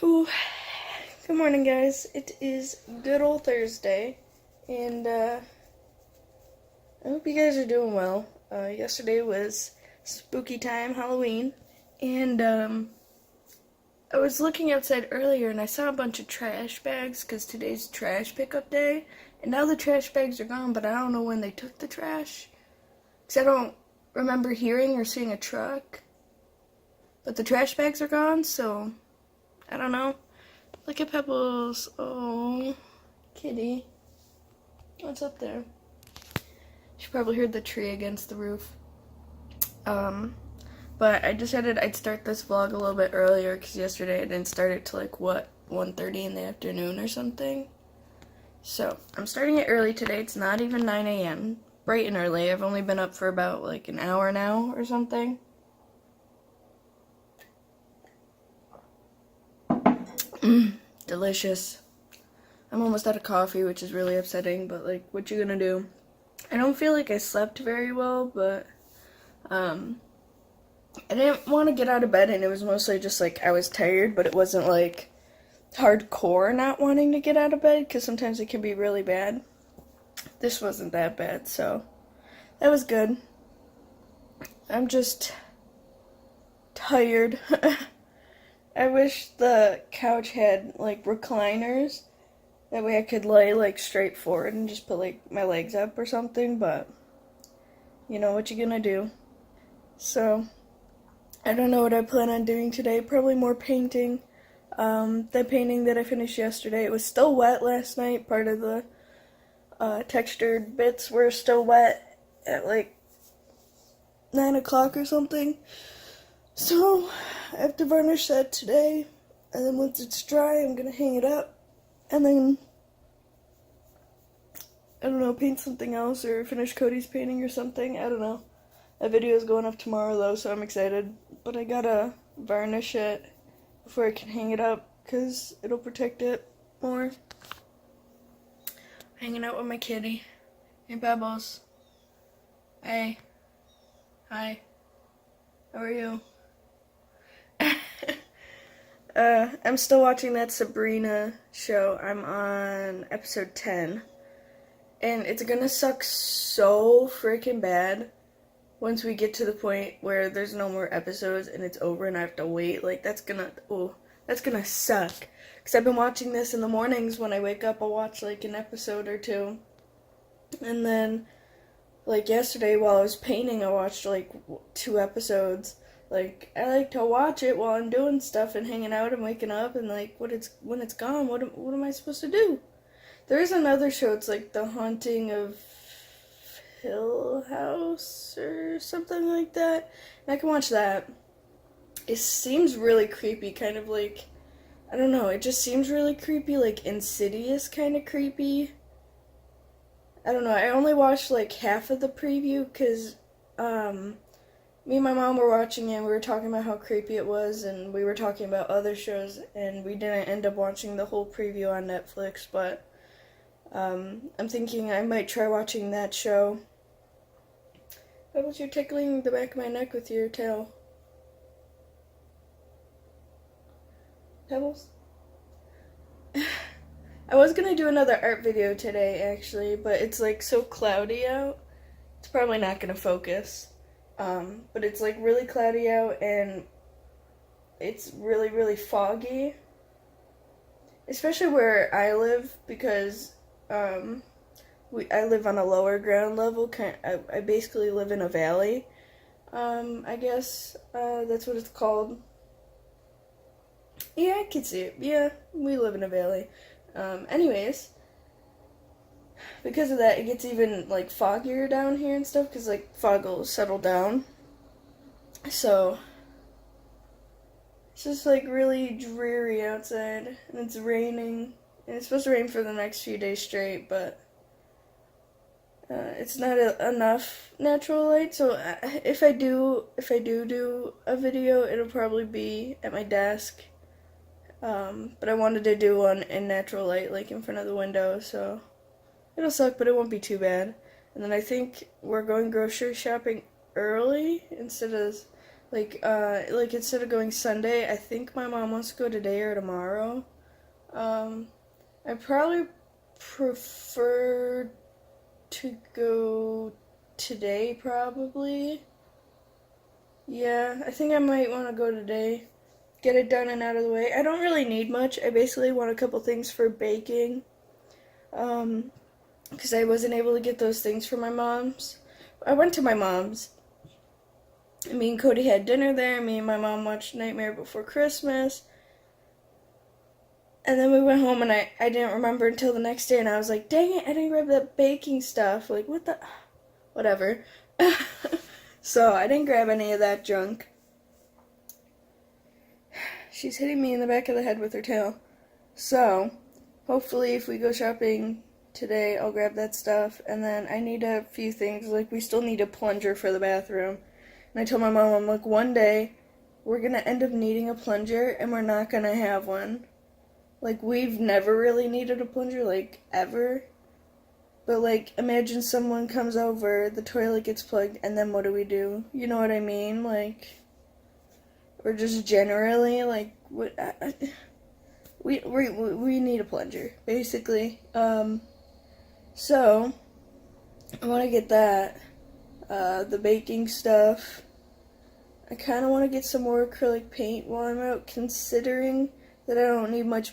Ooh, good morning, guys. It is good old Thursday, and I hope you guys are doing well. Yesterday was spooky time, Halloween, and I was looking outside earlier and I saw a bunch of trash bags because today's trash pickup day, and now the trash bags are gone, but I don't know when they took the trash because I don't remember hearing or seeing a truck. But the trash bags are gone, so I don't know. Look at Pebbles. Oh, kitty. What's up there? She probably heard the tree against the roof. But I decided I'd start this vlog a little bit earlier because yesterday I didn't start it till like, 1:30 in the afternoon or something. So, I'm starting it early today. It's not even 9 a.m. Bright and early. I've only been up for about like an hour now or something. Delicious. I'm almost out of coffee, which is really upsetting, but like, what you gonna do? I don't feel like I slept very well, but I didn't want to get out of bed, and it was mostly just like I was tired, but it wasn't like hardcore not wanting to get out of bed, because sometimes it can be really bad. This wasn't that bad, so that was good. I'm just tired. I wish the couch had like recliners. That way I could lay like straight forward and just put like my legs up or something, but you know what you're gonna do. So I don't know what I plan on doing today. Probably more painting. The painting that I finished yesterday, it was still wet last night. Part of the textured bits were still wet at like 9 o'clock or something. So I have to varnish that today, and then once it's dry, I'm gonna hang it up, and then, I don't know, paint something else, or finish Cody's painting or something, I don't know. That video is going up tomorrow, though, so I'm excited, but I gotta varnish it before I can hang it up, because it'll protect it more. Hanging out with my kitty. Hey, Pebbles. Hey. Hi. How are you? I'm still watching that Sabrina show. I'm on episode 10. And it's gonna suck so freaking bad once we get to the point where there's no more episodes and it's over and I have to wait. Like, that's gonna suck. Because I've been watching this in the mornings when I wake up. I'll watch like an episode or two. And then, like yesterday while I was painting, I watched like 2 episodes. Like, I like to watch it while I'm doing stuff and hanging out and waking up, and like, when it's gone, what am I supposed to do? There is another show, it's like The Haunting of Hill House or something like that, and I can watch that. It seems really creepy, kind of like, I don't know, it just seems really creepy, like Insidious kind of creepy. I don't know, I only watched like half of the preview, because, me and my mom were watching it, and we were talking about how creepy it was, and we were talking about other shows, and we didn't end up watching the whole preview on Netflix, but I'm thinking I might try watching that show. Pebbles, you're tickling the back of my neck with your tail. Pebbles? I was gonna do another art video today, actually, but it's like so cloudy out, it's probably not gonna focus. But it's like really cloudy out, and it's really, really foggy. Especially where I live, because I live on a lower ground level. I basically live in a valley. I guess that's what it's called. Yeah, I can see it. Yeah, we live in a valley. Anyways, because of that, it gets even like foggier down here and stuff, because like fog will settle down. So it's just like really dreary outside, and it's raining, and it's supposed to rain for the next few days straight, but it's not enough natural light. So if I do a video, it'll probably be at my desk. But I wanted to do one in natural light, like in front of the window, so it'll suck, but it won't be too bad. And then I think we're going grocery shopping early instead of Like instead of going Sunday, I think my mom wants to go today or tomorrow. I probably prefer to go today, probably. Yeah, I think I might want to go today. Get it done and out of the way. I don't really need much. I basically want a couple things for baking. Because I wasn't able to get those things for my mom's. I went to my mom's. Me and Cody had dinner there. Me and my mom watched Nightmare Before Christmas. And then we went home and I didn't remember until the next day and I was like, dang it, I didn't grab that baking stuff. Like, what the? Whatever. So I didn't grab any of that junk. She's hitting me in the back of the head with her tail. So, hopefully if we go shopping today, I'll grab that stuff. And then I need a few things. Like, we still need a plunger for the bathroom. And I told my mom, I'm like, one day we're going to end up needing a plunger and we're not going to have one. Like, we've never really needed a plunger, like, ever. But, like, imagine someone comes over, the toilet gets plugged, and then what do? You know what I mean? Like, or just generally, like, what, we need a plunger, basically. So, I want to get that, the baking stuff. I kind of want to get some more acrylic paint while I'm out, considering that I don't need much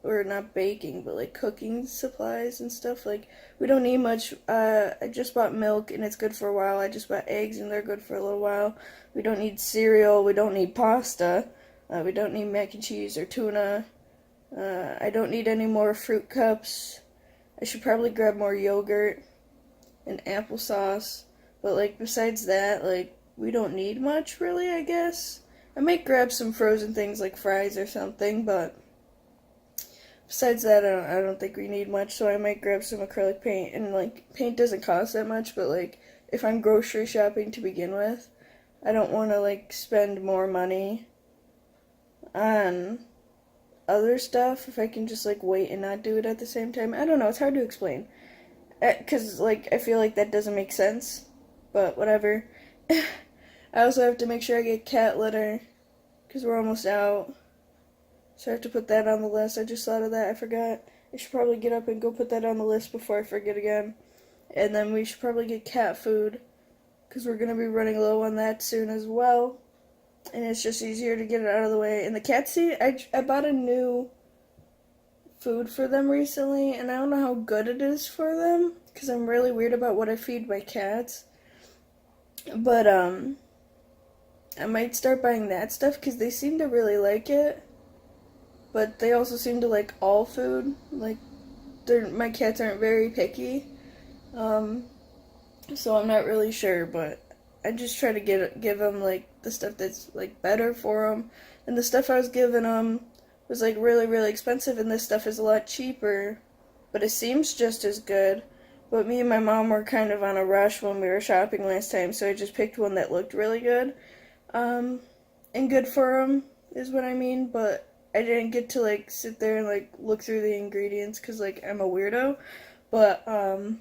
or not baking, but like cooking supplies and stuff. Like, we don't need much. I just bought milk and it's good for a while. I just bought eggs and they're good for a little while. We don't need cereal. We don't need pasta. We don't need mac and cheese or tuna. I don't need any more fruit cups. I should probably grab more yogurt and applesauce. But like, besides that, like, we don't need much really, I guess. I might grab some frozen things like fries or something, but besides that, I don't think we need much, so I might grab some acrylic paint. And, like, paint doesn't cost that much, but, like, if I'm grocery shopping to begin with, I don't want to, like, spend more money on other stuff if I can just, like, wait and not do it at the same time. I don't know, it's hard to explain. Because, like, I feel like that doesn't make sense, but whatever. I also have to make sure I get cat litter, because we're almost out. So I have to put that on the list. I just thought of that. I forgot. I should probably get up and go put that on the list before I forget again. And then we should probably get cat food, because we're going to be running low on that soon as well. And it's just easier to get it out of the way. And the cat seat, I bought a new food for them recently, and I don't know how good it is for them, because I'm really weird about what I feed my cats. But, I might start buying that stuff because they seem to really like it. But they also seem to like all food. Like, my cats aren't very picky. So I'm not really sure, but I just try to give them like the stuff that's like better for them. And the stuff I was giving them was like really, really expensive, and this stuff is a lot cheaper. But it seems just as good. But me and my mom were kind of on a rush when we were shopping last time, so I just picked one that looked really good. And good for them is what I mean, but I didn't get to, like, sit there and, like, look through the ingredients because, like, I'm a weirdo, but, I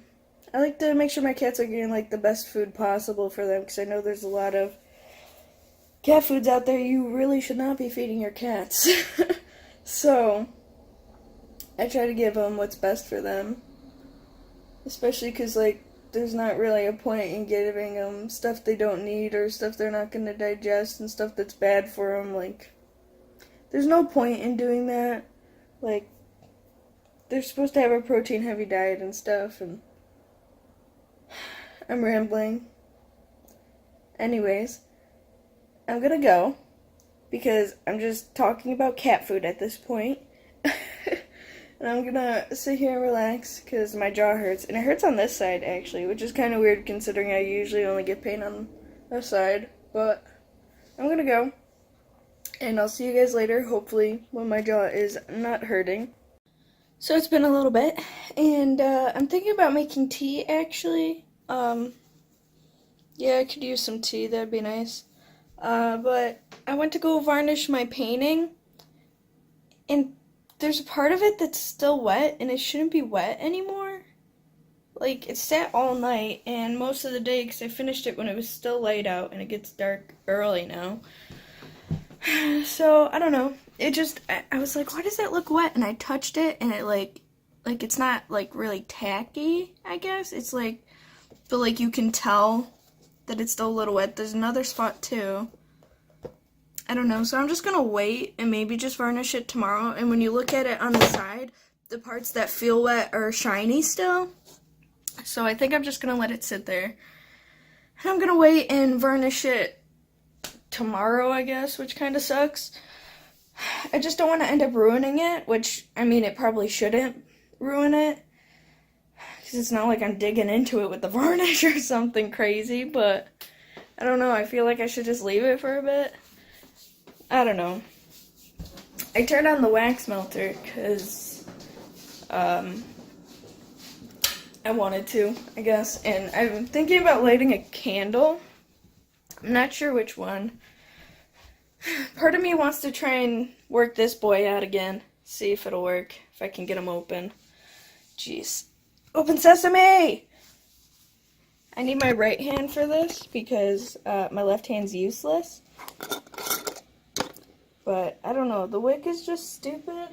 like to make sure my cats are getting, like, the best food possible for them, because I know there's a lot of cat foods out there you really should not be feeding your cats. So, I try to give them what's best for them, especially because, like, there's not really a point in giving them stuff they don't need or stuff they're not going to digest and stuff that's bad for them. Like, there's no point in doing that. Like, they're supposed to have a protein-heavy diet and stuff, and I'm rambling. Anyways, I'm gonna go because I'm just talking about cat food at this point. And I'm gonna sit here and relax because my jaw hurts. And it hurts on this side, actually, which is kind of weird considering I usually only get pain on this side. But I'm gonna go. And I'll see you guys later, hopefully, when my jaw is not hurting. So it's been a little bit. And I'm thinking about making tea, actually. Yeah, I could use some tea. That'd be nice. But I went to go varnish my painting. And there's a part of it that's still wet, and it shouldn't be wet anymore. like, it sat all night, and most of the day, because I finished it when it was still light out, and it gets dark early now. So, I don't know. It just, I was like, why does that look wet? And I touched it, and it, like, it's not, like, really tacky, I guess. It's, like, but, like, you can tell that it's still a little wet. There's another spot, too. I don't know, so I'm just gonna wait and maybe just varnish it tomorrow. And when you look at it on the side, the parts that feel wet are shiny still. So I think I'm just gonna let it sit there. And I'm gonna wait and varnish it tomorrow, I guess, which kind of sucks. I just don't want to end up ruining it, which, I mean, it probably shouldn't ruin it. Because it's not like I'm digging into it with the varnish or something crazy, but I don't know, I feel like I should just leave it for a bit. I don't know. I turned on the wax melter because I wanted to, I guess. And I'm thinking about lighting a candle. I'm not sure which one. Part of me wants to try and work this boy out again. See if it'll work. If I can get him open. Jeez. Open sesame! I need my right hand for this because my left hand's useless. But, I don't know, the wick is just stupid.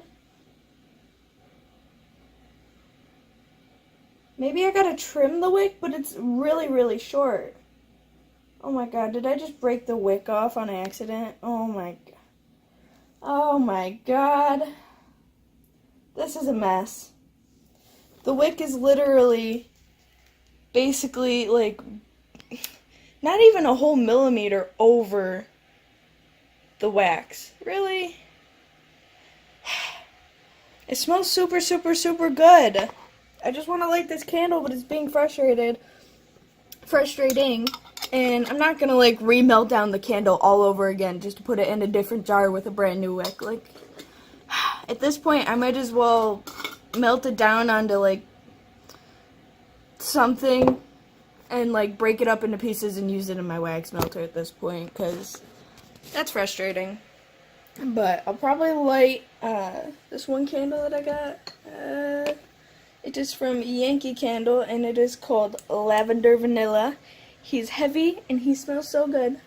Maybe I gotta trim the wick, but it's really, really short. Oh my god, did I just break the wick off on accident? Oh my god. Oh my god. This is a mess. The wick is literally, basically, like, not even a whole millimeter over the wax. Really? It smells super, super, super good. I just want to light this candle, but it's being frustrating. And I'm not gonna, like, remelt down the candle all over again just to put it in a different jar with a brand new wick. Like, at this point, I might as well melt it down onto, like, something and, like, break it up into pieces and use it in my wax melter at this point, because that's frustrating. But I'll probably light this one candle that I got. It is from Yankee Candle, and it is called Lavender Vanilla. He's heavy, and he smells so good.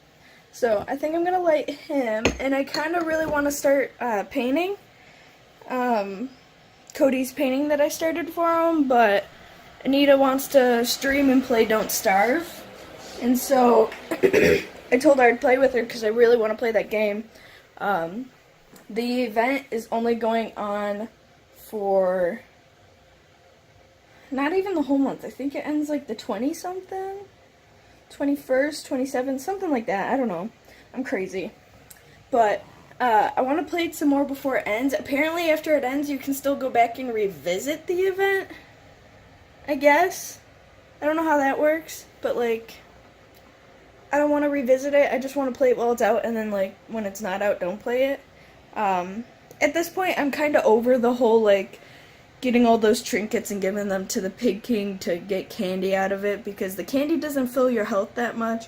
So I think I'm going to light him, and I kind of really want to start painting. Cody's painting that I started for him, but Anita wants to stream and play Don't Starve. And so I told her I'd play with her because I really want to play that game. The event is only going on for not even the whole month. I think it ends like the 20-something, 21st, 27th, something like that. I don't know. I'm crazy. But I want to play it some more before it ends. Apparently after it ends you can still go back and revisit the event, I guess. I don't know how that works, but like, I don't want to revisit it. I just want to play it while it's out, and then like when it's not out, don't play it. At this point, I'm kind of over the whole like getting all those trinkets and giving them to the Pig King to get candy out of it, because the candy doesn't fill your health that much,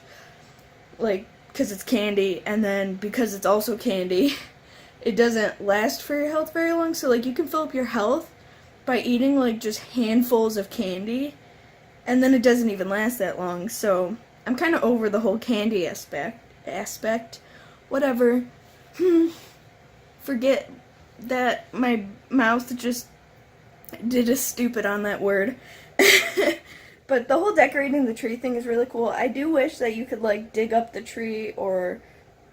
like, because it's candy, and then because it's also candy, it doesn't last for your health very long. So like you can fill up your health by eating like just handfuls of candy, and then it doesn't even last that long. So I'm kind of over the whole candy aspect. Whatever. Forget that my mouth just did a stupid on that word. But the whole decorating the tree thing is really cool. I do wish that you could like dig up the tree or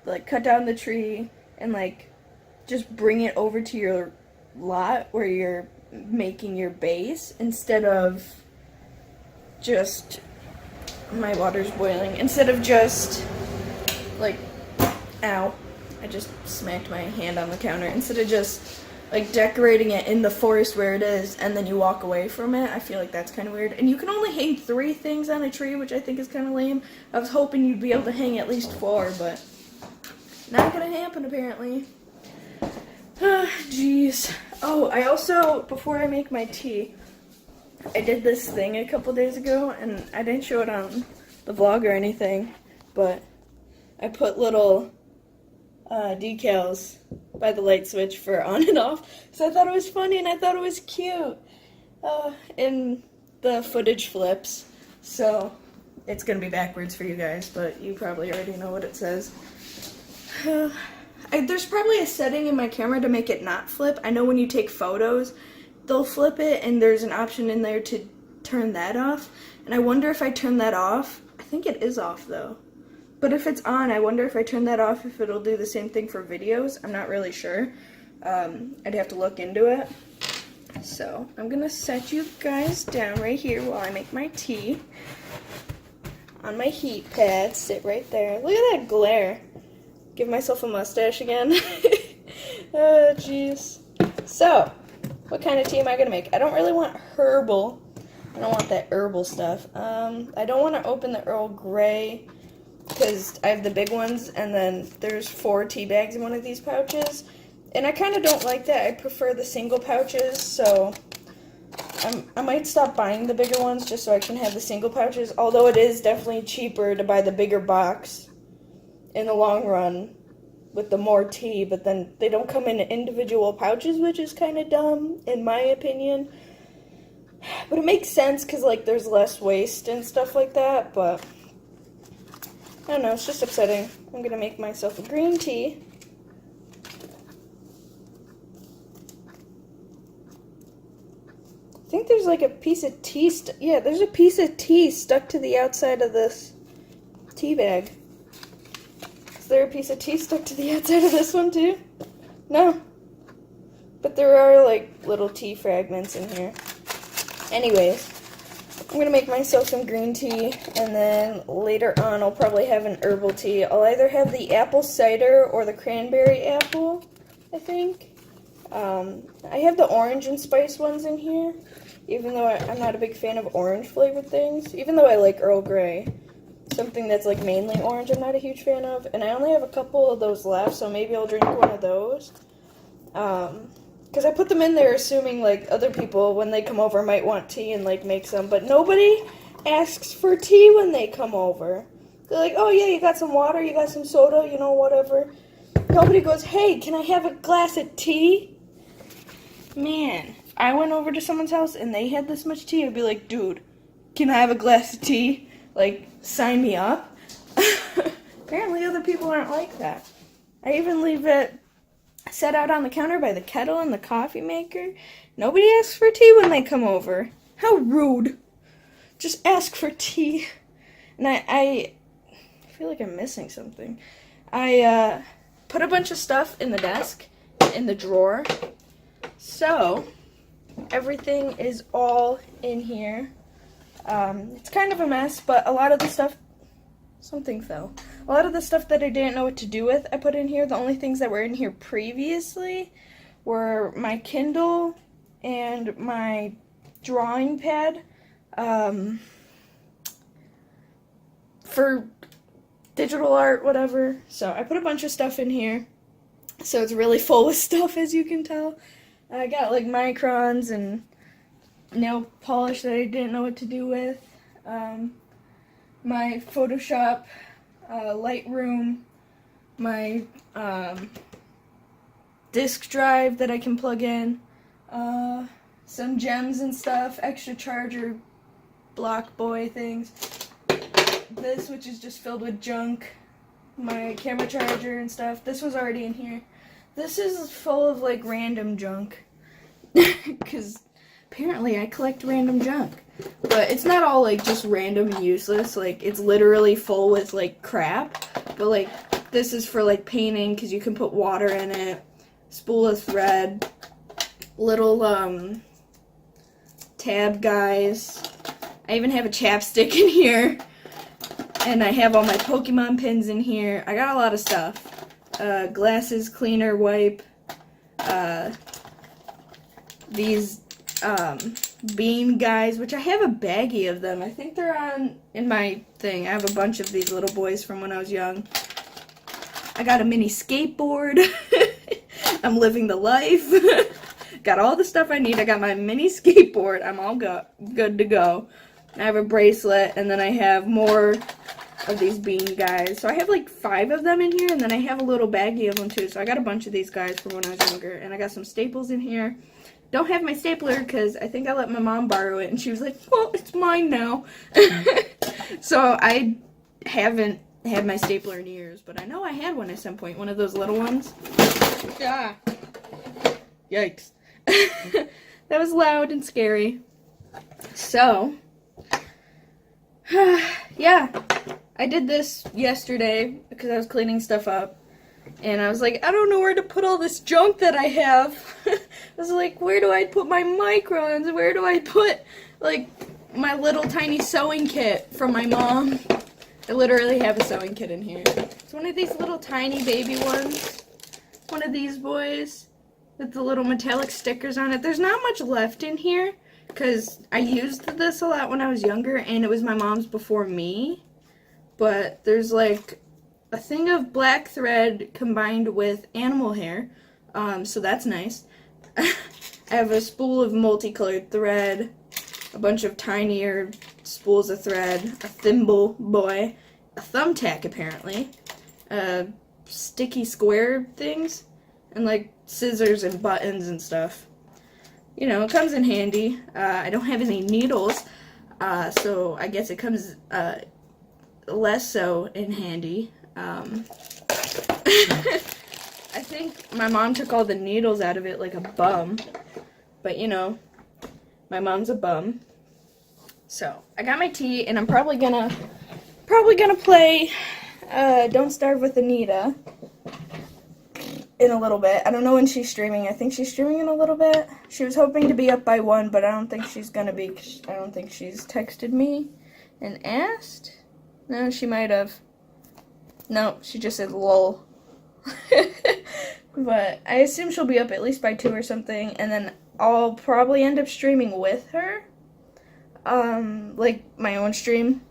like cut down the tree and like just bring it over to your lot where you're making your base, instead of just, my water's boiling, instead of just like, ow, I just smacked my hand on the counter, instead of just like decorating it in the forest where it is and then you walk away from it. I feel like that's kind of weird. And you can only hang 3 things on a tree, which I think is kind of lame. I was hoping you'd be able to hang at least 4, but not gonna happen apparently. Jeez. Oh, I also, before I make my tea, I did this thing a couple days ago, and I didn't show it on the vlog or anything, but I put little decals by the light switch for on and off, so I thought it was funny and I thought it was cute. And the footage flips, so it's gonna be backwards for you guys, but you probably already know what it says. There's probably a setting in my camera to make it not flip. I know when you take photos, they'll flip it, and there's an option in there to turn that off. And I wonder if I turn that off. I think it is off though. But if it's on, I wonder if I turn that off if it'll do the same thing for videos. I'm not really sure. I'd have to look into it. So I'm gonna set you guys down right here while I make my tea. On my heat pad, sit right there. Look at that glare. Give myself a mustache again. Oh, jeez. So, what kind of tea am I gonna make? I don't really want herbal. I don't want that herbal stuff. I don't want to open the Earl Grey because I have the big ones, and then there's 4 tea bags in one of these pouches. And I kind of don't like that. I prefer the single pouches, so I might stop buying the bigger ones just so I can have the single pouches, although it is definitely cheaper to buy the bigger box in the long run with the more tea, but then they don't come in individual pouches, which is kind of dumb, in my opinion. But it makes sense because, like, there's less waste and stuff like that, but I don't know, it's just upsetting. I'm going to make myself a green tea. I think there's like a piece of tea, yeah, there's a piece of tea stuck to the outside of this tea bag. Is there a piece of tea stuck to the outside of this one too? No. But there are like little tea fragments in here. Anyways, I'm going to make myself some green tea, and then later on I'll probably have an herbal tea. I'll either have the apple cider or the cranberry apple, I think. I have the orange and spice ones in here, even though I'm not a big fan of orange flavored things, even though I like Earl Grey. Something that's like mainly orange I'm not a huge fan of, and I only have a couple of those left, so maybe I'll drink one of those. Because I put them in there assuming like other people when they come over might want tea and like make some, but nobody asks for tea when they come over. They're like, oh yeah, you got some water, you got some soda, you know, whatever. Nobody goes, hey, can I have a glass of tea? Man, if I went over to someone's house and they had this much tea, I'd be like, dude, can I have a glass of tea? Like, sign me up. Apparently other people aren't like that. I even leave it set out on the counter by the kettle and the coffee maker. Nobody asks for tea when they come over. How rude. Just ask for tea. And I feel like I'm missing something. I put a bunch of stuff in the desk, in the drawer. So, everything is all in here. It's kind of a mess, but a lot of the stuff, something fell. A lot of the stuff that I didn't know what to do with, I put in here. The only things that were in here previously were my Kindle and my drawing pad, for digital art, whatever. So I put a bunch of stuff in here. So it's really full with stuff, as you can tell. I got like microns and nail polish that I didn't know what to do with. My Photoshop, Lightroom, my disk drive that I can plug in, some gems and stuff, extra charger, block boy things. This, which is just filled with junk, my camera charger and stuff. This was already in here. This is full of like random junk, because apparently I collect random junk. But it's not all like just random and useless, like it's literally full with like crap. But like this is for like painting, because you can put water in it, spool of thread, little tab guys. I even have a chapstick in here. And I have all my Pokemon pins in here. I got a lot of stuff. Glasses, cleaner, wipe. These bean guys, which I have a baggie of them. I think they're on in my thing. I have a bunch of these little boys from when I was young. I got a mini skateboard. I'm living the life. Got all the stuff I need. I got my mini skateboard. I'm all good to go. I have a bracelet, and then I have more of these bean guys. So I have like 5 of them in here, and then I have a little baggie of them too. So I got a bunch of these guys from when I was younger. And I got some staples in here. don't have my stapler because I think I let my mom borrow it, and she was like, well, it's mine now. So I haven't had my stapler in years, but I know I had one at some point, one of those little ones. Yeah. Yikes. That was loud and scary. So, yeah, I did this yesterday because I was cleaning stuff up. And I was like, I don't know where to put all this junk that I have. I was like, where do I put my microns? Where do I put, like, my little tiny sewing kit from my mom? I literally have a sewing kit in here. It's one of these little tiny baby ones. One of these boys with the little metallic stickers on it. There's not much left in here because I used this a lot when I was younger, and it was my mom's before me. But there's, like, a thing of black thread combined with animal hair, so that's nice. I have a spool of multicolored thread, a bunch of tinier spools of thread, a thimble boy, a thumbtack apparently, sticky square things, and like scissors and buttons and stuff. You know, it comes in handy. I don't have any needles, so I guess it comes less so in handy. I think my mom took all the needles out of it like a bum, but you know, my mom's a bum. So I got my tea, and I'm probably gonna play Don't Starve with Anita in a little bit. I don't know when she's streaming. I think she's streaming in a little bit. She was hoping to be up by 1, but I don't think she's gonna be. I don't think she's texted me and asked. No, she might have. No, she just said lol. But I assume she'll be up at least by 2 or something, and then I'll probably end up streaming with her. Like my own stream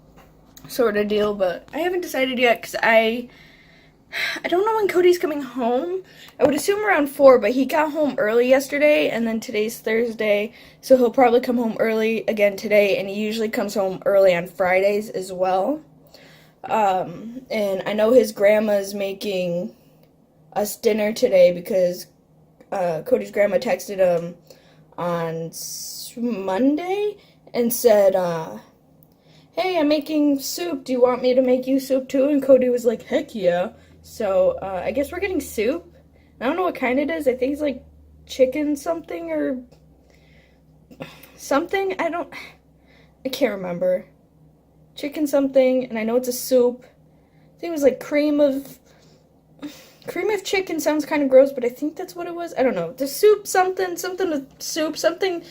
sort of deal, but I haven't decided yet because I don't know when Cody's coming home. I would assume around 4, but he got home early yesterday, and then today's Thursday, so he'll probably come home early again today, and he usually comes home early on Fridays as well. And I know his grandma's making us dinner today because Cody's grandma texted him on Monday and said, hey, I'm making soup. Do you want me to make you soup too? And Cody was like, heck yeah. So I guess we're getting soup. I don't know what kind it is. I think it's like chicken something or something. I can't remember. Chicken something, and I know it's a soup. I think it was like cream of chicken. Sounds kind of gross, but I think that's what it was. I don't know. The soup something with soup, something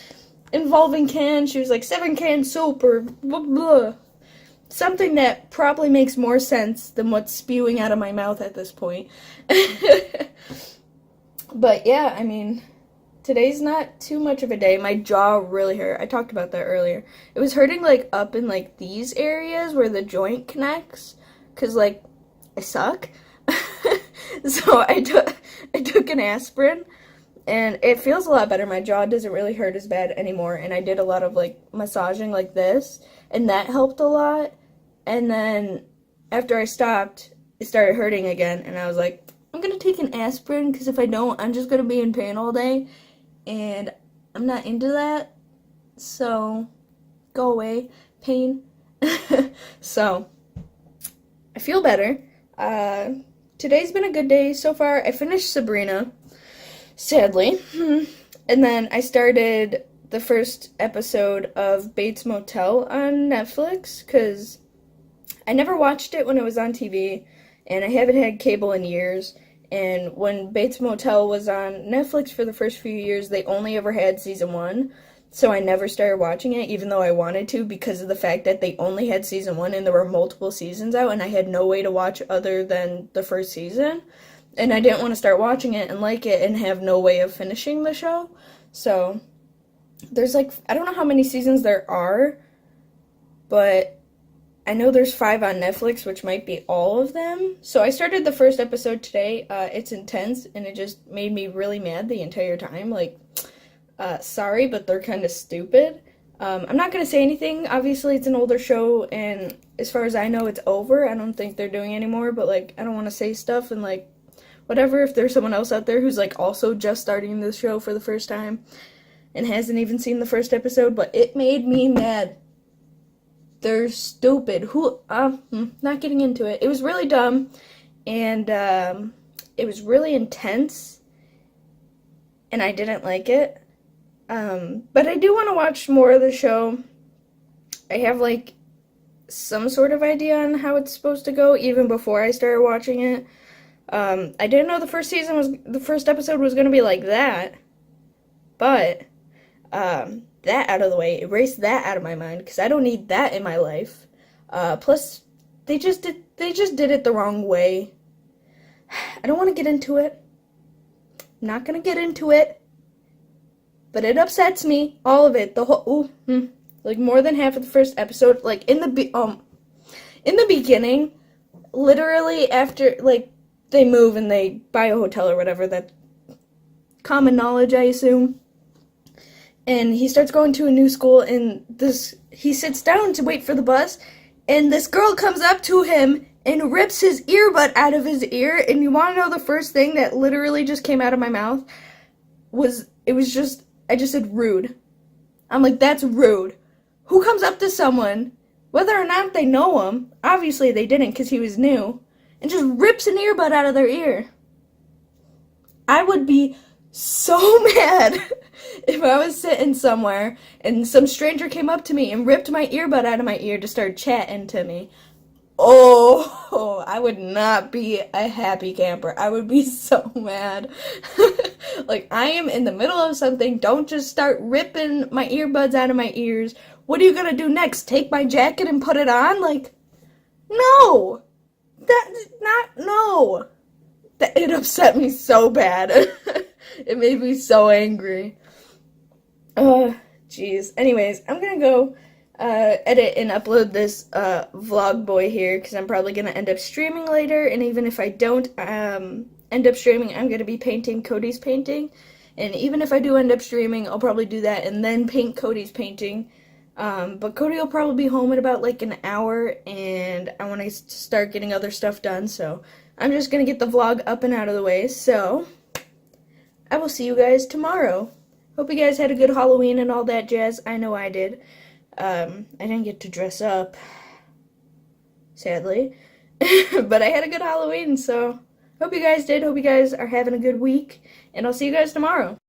involving cans. She was like 7-can soup or blah blah. Something that probably makes more sense than what's spewing out of my mouth at this point. But yeah, I mean, today's not too much of a day. My jaw really hurt. I talked about that earlier. It was hurting like up in like these areas where the joint connects, cause like I suck. So I took an aspirin, and it feels a lot better. My jaw doesn't really hurt as bad anymore, and I did a lot of like massaging like this, and that helped a lot. And then after I stopped, it started hurting again, and I was like, I'm gonna take an aspirin, because if I don't, I'm just gonna be in pain all day, and I'm not into that. So go away, pain. So I feel better. Today's been a good day so far. I finished Sabrina, sadly, and then I started the first episode of Bates Motel on Netflix, because I never watched it when it was on TV, and I haven't had cable in years. And when Bates Motel was on Netflix for the first few years, they only ever had season 1. So I never started watching it, even though I wanted to, because of the fact that they only had season 1 and there were multiple seasons out, and I had no way to watch other than the first season. And I didn't want to start watching it and like it and have no way of finishing the show. So there's like, I don't know how many seasons there are, but I know there's 5 on Netflix, which might be all of them. So I started the first episode today. It's intense, and it just made me really mad the entire time. Like, sorry, but they're kind of stupid. I'm not going to say anything. Obviously, it's an older show, and as far as I know, it's over. I don't think they're doing anymore, but, like, I don't want to say stuff, and, like, whatever. If there's someone else out there who's, like, also just starting this show for the first time, and hasn't even seen the first episode, but it made me mad. They're stupid. Not getting into it. It was really dumb, and it was really intense, and I didn't like it. But I do want to watch more of the show. I have, like, some sort of idea on how it's supposed to go, even before I started watching it. I didn't know the first episode was going to be like that, but, that out of the way, erase that out of my mind, because I don't need that in my life. Plus, they just did it the wrong way. I don't want to get into it. I'm not going to get into it. But it upsets me, all of it, the whole, like, more than half of the first episode, like, in the beginning, literally after, like, they move and they buy a hotel or whatever, that's common knowledge, I assume, and he starts going to a new school, and he sits down to wait for the bus, and this girl comes up to him and rips his earbud out of his ear, and you want to know the first thing that literally just came out of my mouth? I just said rude. I'm like, that's rude. Who comes up to someone, whether or not they know him, obviously they didn't because he was new, and just rips an earbud out of their ear? I would be so mad if I was sitting somewhere and some stranger came up to me and ripped my earbud out of my ear to start chatting to me. Oh, I would not be a happy camper. I would be so mad. Like, I am in the middle of something. Don't just start ripping my earbuds out of my ears. What are you gonna do next? Take my jacket and put it on? Like, no. No. It upset me so bad. It made me so angry. Jeez. Anyways, I'm gonna go edit and upload this vlog boy here, because I'm probably going to end up streaming later, and even if I don't end up streaming, I'm going to be painting Cody's painting, and even if I do end up streaming, I'll probably do that and then paint Cody's painting, but Cody will probably be home in about like an hour, and I want to start getting other stuff done, so I'm just going to get the vlog up and out of the way, so I will see you guys tomorrow. Hope you guys had a good Halloween and all that jazz. I know I did. I didn't get to dress up, sadly, but I had a good Halloween, so hope you guys did. Hope you guys are having a good week, and I'll see you guys tomorrow.